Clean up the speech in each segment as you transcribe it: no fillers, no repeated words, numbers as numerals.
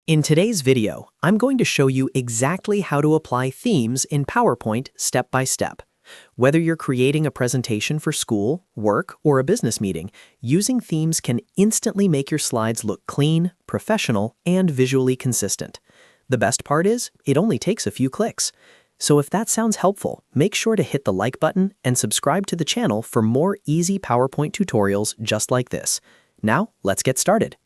In today's video, I'm going to show you exactly how to apply themes in PowerPoint step by step. Whether you're creating a presentation for school, work, or a business meeting, using themes can instantly make your slides look clean, professional, and visually consistent. The best part is, it only takes a few clicks. So if that sounds helpful, make sure to hit the like button and subscribe to the channel for more easy PowerPoint tutorials just like this. Now, let's get started.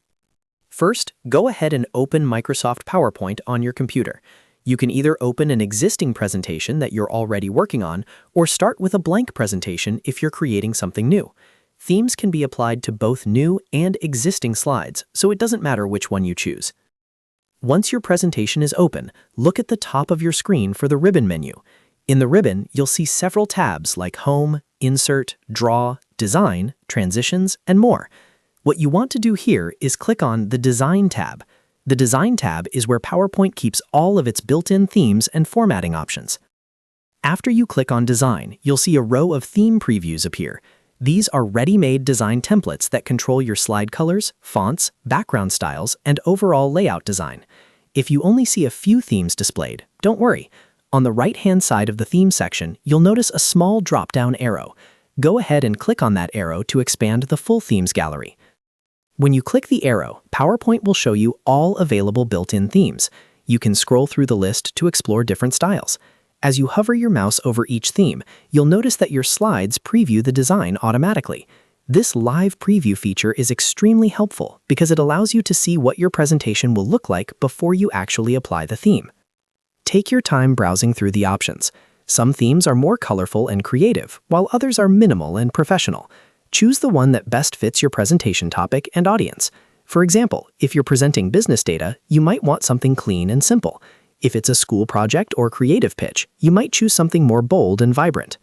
First, go ahead and open Microsoft PowerPoint on your computer. You can either open an existing presentation that you're already working on, or start with a blank presentation if you're creating something new. Themes can be applied to both new and existing slides, so it doesn't matter which one you choose. Once your presentation is open, look at the top of your screen for the ribbon menu. In the ribbon, you'll see several tabs like Home, Insert, Draw, Design, Transitions, and more. What you want to do here is click on the Design tab. The Design tab is where PowerPoint keeps all of its built-in themes and formatting options. After you click on Design, you'll see a row of theme previews appear. These are ready-made design templates that control your slide colors, fonts, background styles, and overall layout design. If you only see a few themes displayed, don't worry. On the right-hand side of the Theme section, you'll notice a small drop-down arrow. Go ahead and click on that arrow to expand the full themes gallery. When you click the arrow, PowerPoint will show you all available built-in themes. You can scroll through the list to explore different styles. As you hover your mouse over each theme, you'll notice that your slides preview the design automatically. This live preview feature is extremely helpful because it allows you to see what your presentation will look like before you actually apply the theme. Take your time browsing through the options. Some themes are more colorful and creative, while others are minimal and professional. Choose the one that best fits your presentation topic and audience. For example, if you're presenting business data, you might want something clean and simple. If it's a school project or creative pitch, you might choose something more bold and vibrant.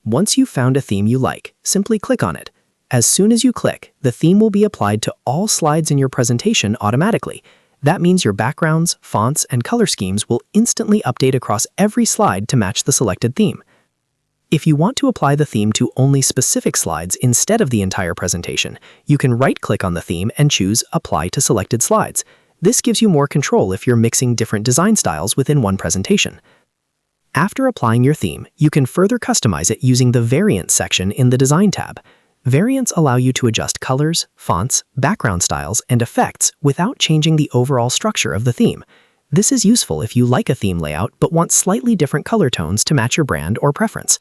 Once you've found a theme you like, simply click on it. As soon as you click, the theme will be applied to all slides in your presentation automatically. That means your backgrounds, fonts, and color schemes will instantly update across every slide to match the selected theme. If you want to apply the theme to only specific slides instead of the entire presentation, you can right-click on the theme and choose Apply to Selected Slides. This gives you more control if you're mixing different design styles within one presentation. After applying your theme, you can further customize it using the Variants section in the Design tab. Variants allow you to adjust colors, fonts, background styles, and effects without changing the overall structure of the theme. This is useful if you like a theme layout but want slightly different color tones to match your brand or preference.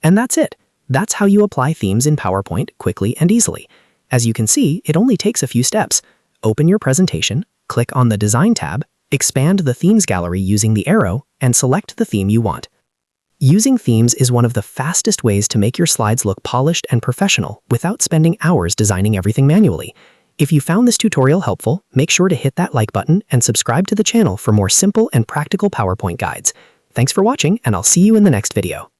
And that's it. That's how you apply themes in PowerPoint quickly and easily. As you can see, it only takes a few steps. Open your presentation, click on the Design tab, expand the Themes gallery using the arrow, and select the theme you want. Using themes is one of the fastest ways to make your slides look polished and professional without spending hours designing everything manually. If you found this tutorial helpful, make sure to hit that like button and subscribe to the channel for more simple and practical PowerPoint guides. Thanks for watching, and I'll see you in the next video.